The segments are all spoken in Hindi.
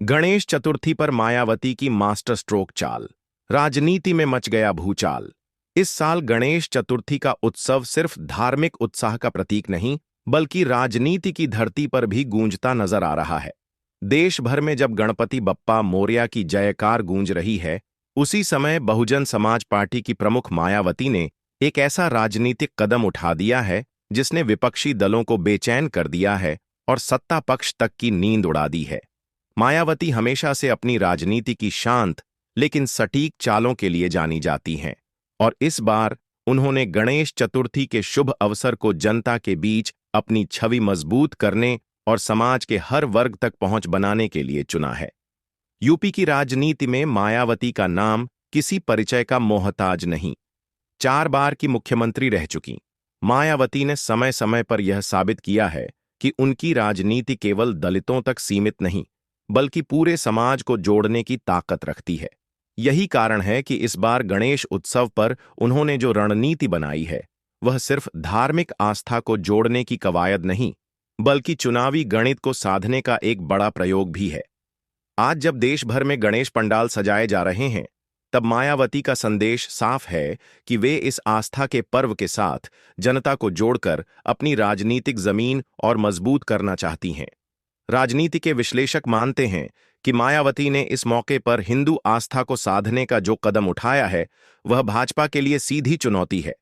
गणेश चतुर्थी पर मायावती की मास्टर स्ट्रोक चाल। राजनीति में मच गया भूचाल। इस साल गणेश चतुर्थी का उत्सव सिर्फ धार्मिक उत्साह का प्रतीक नहीं, बल्कि राजनीति की धरती पर भी गूंजता नजर आ रहा है। देश भर में जब गणपति बप्पा मोरया की जयकार गूंज रही है, उसी समय बहुजन समाज पार्टी की प्रमुख मायावती ने एक ऐसा राजनीतिक कदम उठा दिया है जिसने विपक्षी दलों को बेचैन कर दिया है और सत्ता पक्ष तक की नींद उड़ा दी है। मायावती हमेशा से अपनी राजनीति की शांत लेकिन सटीक चालों के लिए जानी जाती हैं, और इस बार उन्होंने गणेश चतुर्थी के शुभ अवसर को जनता के बीच अपनी छवि मजबूत करने और समाज के हर वर्ग तक पहुंच बनाने के लिए चुना है। यूपी की राजनीति में मायावती का नाम किसी परिचय का मोहताज नहीं। 4 बार की मुख्यमंत्री रह चुकी मायावती ने समय समय पर यह साबित किया है कि उनकी राजनीति केवल दलितों तक सीमित नहीं, बल्कि पूरे समाज को जोड़ने की ताकत रखती है। यही कारण है कि इस बार गणेश उत्सव पर उन्होंने जो रणनीति बनाई है, वह सिर्फ धार्मिक आस्था को जोड़ने की कवायद नहीं, बल्कि चुनावी गणित को साधने का एक बड़ा प्रयोग भी है। आज जब देश भर में गणेश पंडाल सजाए जा रहे हैं, तब मायावती का संदेश साफ है कि वे इस आस्था के पर्व के साथ जनता को जोड़कर अपनी राजनीतिक जमीन और मजबूत करना चाहती हैं। राजनीति के विश्लेषक मानते हैं कि मायावती ने इस मौके पर हिंदू आस्था को साधने का जो कदम उठाया है, वह भाजपा के लिए सीधी चुनौती है,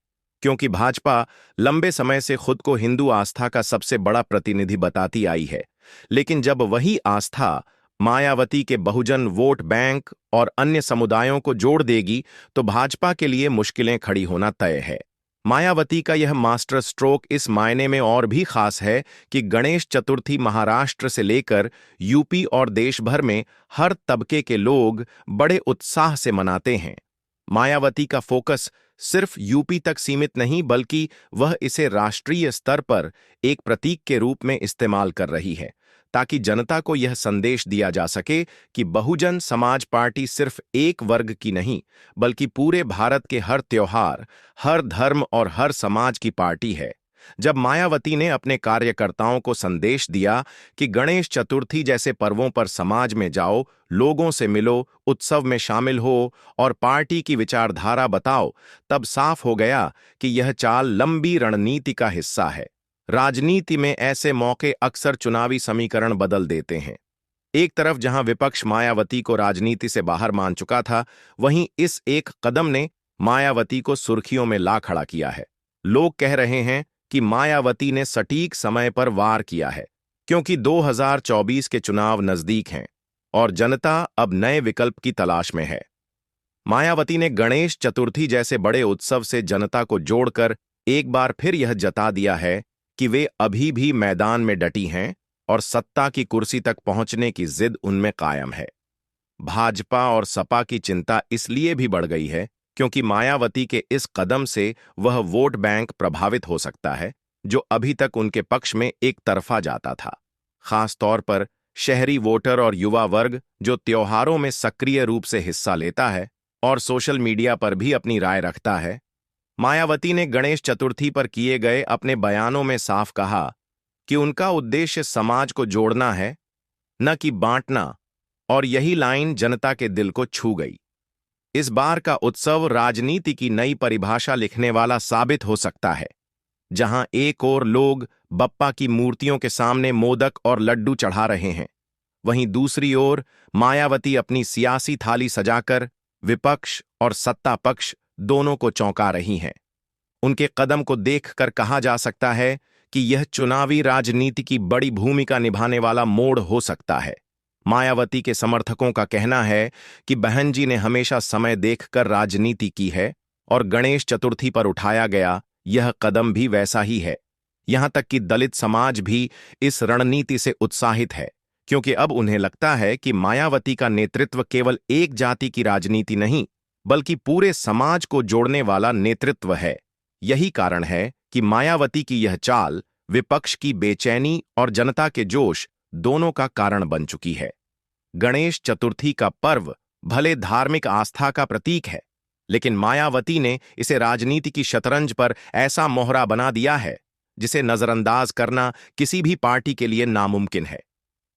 क्योंकि भाजपा लंबे समय से खुद को हिंदू आस्था का सबसे बड़ा प्रतिनिधि बताती आई है। लेकिन जब वही आस्था मायावती के बहुजन वोट बैंक और अन्य समुदायों को जोड़ देगी, तो भाजपा के लिए मुश्किलें खड़ी होना तय है। मायावती का यह मास्टर स्ट्रोक इस मायने में और भी खास है कि गणेश चतुर्थी महाराष्ट्र से लेकर यूपी और देश भर में हर तबके के लोग बड़े उत्साह से मनाते हैं। मायावती का फोकस सिर्फ यूपी तक सीमित नहीं, बल्कि वह इसे राष्ट्रीय स्तर पर एक प्रतीक के रूप में इस्तेमाल कर रही है, ताकि जनता को यह संदेश दिया जा सके कि बहुजन समाज पार्टी सिर्फ एक वर्ग की नहीं, बल्कि पूरे भारत के हर त्योहार, हर धर्म और हर समाज की पार्टी है। जब मायावती ने अपने कार्यकर्ताओं को संदेश दिया कि गणेश चतुर्थी जैसे पर्वों पर समाज में जाओ, लोगों से मिलो, उत्सव में शामिल हो और पार्टी की विचारधारा बताओ, तब साफ हो गया कि यह चाल लंबी रणनीति का हिस्सा है। राजनीति में ऐसे मौके अक्सर चुनावी समीकरण बदल देते हैं। एक तरफ जहां विपक्ष मायावती को राजनीति से बाहर मान चुका था, वहीं इस एक कदम ने मायावती को सुर्खियों में ला खड़ा किया है। लोग कह रहे हैं कि मायावती ने सटीक समय पर वार किया है, क्योंकि 2024 के चुनाव नजदीक हैं और जनता अब नए विकल्प की तलाश में है। मायावती ने गणेश चतुर्थी जैसे बड़े उत्सव से जनता को जोड़कर एक बार फिर यह जता दिया है कि वे अभी भी मैदान में डटी हैं और सत्ता की कुर्सी तक पहुंचने की जिद उनमें कायम है। भाजपा और सपा की चिंता इसलिए भी बढ़ गई है क्योंकि मायावती के इस कदम से वह वोट बैंक प्रभावित हो सकता है, जो अभी तक उनके पक्ष में एक तरफा जाता था। खास तौर पर शहरी वोटर और युवा वर्ग, जो त्योहारों में सक्रिय रूप से हिस्सा लेता है और सोशल मीडिया पर भी अपनी राय रखता है। मायावती ने गणेश चतुर्थी पर किए गए अपने बयानों में साफ कहा कि उनका उद्देश्य समाज को जोड़ना है, न कि बांटना, और यही लाइन जनता के दिल को छू गई। इस बार का उत्सव राजनीति की नई परिभाषा लिखने वाला साबित हो सकता है, जहां एक ओर लोग बप्पा की मूर्तियों के सामने मोदक और लड्डू चढ़ा रहे हैं, वहीं दूसरी ओर मायावती अपनी सियासी थाली सजाकर विपक्ष और सत्ता पक्ष दोनों को चौंका रही हैं। उनके कदम को देखकर कहा जा सकता है कि यह चुनावी राजनीति की बड़ी भूमिका निभाने वाला मोड़ हो सकता है। मायावती के समर्थकों का कहना है कि बहन जी ने हमेशा समय देखकर राजनीति की है और गणेश चतुर्थी पर उठाया गया यह कदम भी वैसा ही है। यहां तक कि दलित समाज भी इस रणनीति से उत्साहित है, क्योंकि अब उन्हें लगता है कि मायावती का नेतृत्व केवल एक जाति की राजनीति नहीं, बल्कि पूरे समाज को जोड़ने वाला नेतृत्व है। यही कारण है कि मायावती की यह चाल विपक्ष की बेचैनी और जनता के जोश दोनों का कारण बन चुकी है। गणेश चतुर्थी का पर्व भले धार्मिक आस्था का प्रतीक है, लेकिन मायावती ने इसे राजनीति की शतरंज पर ऐसा मोहरा बना दिया है जिसे नजरअंदाज करना किसी भी पार्टी के लिए नामुमकिन है,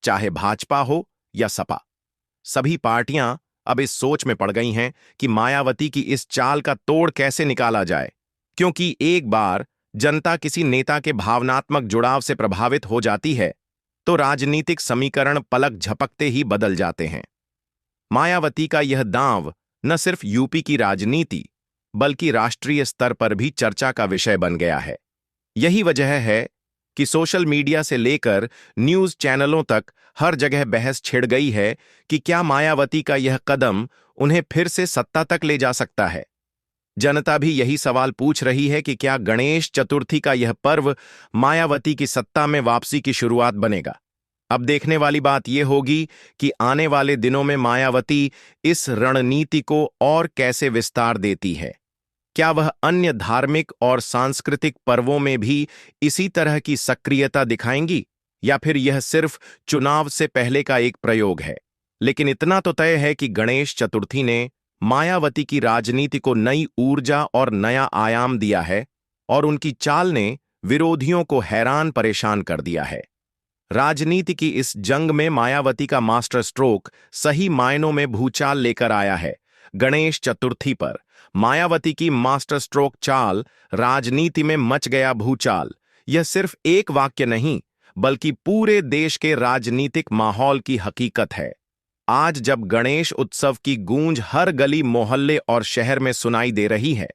चाहे भाजपा हो या सपा। सभी पार्टियां अब इस सोच में पड़ गई हैं कि मायावती की इस चाल का तोड़ कैसे निकाला जाए, क्योंकि एक बार जनता किसी नेता के भावनात्मक जुड़ाव से प्रभावित हो जाती है तो राजनीतिक समीकरण पलक झपकते ही बदल जाते हैं। मायावती का यह दांव न सिर्फ यूपी की राजनीति बल्कि राष्ट्रीय स्तर पर भी चर्चा का विषय बन गया है। यही वजह है कि सोशल मीडिया से लेकर न्यूज चैनलों तक हर जगह बहस छिड़ गई है कि क्या मायावती का यह कदम उन्हें फिर से सत्ता तक ले जा सकता है। जनता भी यही सवाल पूछ रही है कि क्या गणेश चतुर्थी का यह पर्व मायावती की सत्ता में वापसी की शुरुआत बनेगा। अब देखने वाली बात यह होगी कि आने वाले दिनों में मायावती इस रणनीति को और कैसे विस्तार देती है। क्या वह अन्य धार्मिक और सांस्कृतिक पर्वों में भी इसी तरह की सक्रियता दिखाएंगी, या फिर यह सिर्फ चुनाव से पहले का एक प्रयोग है। लेकिन इतना तो तय है कि गणेश चतुर्थी ने मायावती की राजनीति को नई ऊर्जा और नया आयाम दिया है और उनकी चाल ने विरोधियों को हैरान परेशान कर दिया है। राजनीति की इस जंग में मायावती का मास्टर स्ट्रोक सही मायनों में भूचाल लेकर आया है। गणेश चतुर्थी पर मायावती की मास्टर स्ट्रोक चाल राजनीति में मच गया भूचाल, यह सिर्फ एक वाक्य नहीं बल्कि पूरे देश के राजनीतिक माहौल की हकीकत है। आज जब गणेश उत्सव की गूंज हर गली मोहल्ले और शहर में सुनाई दे रही है,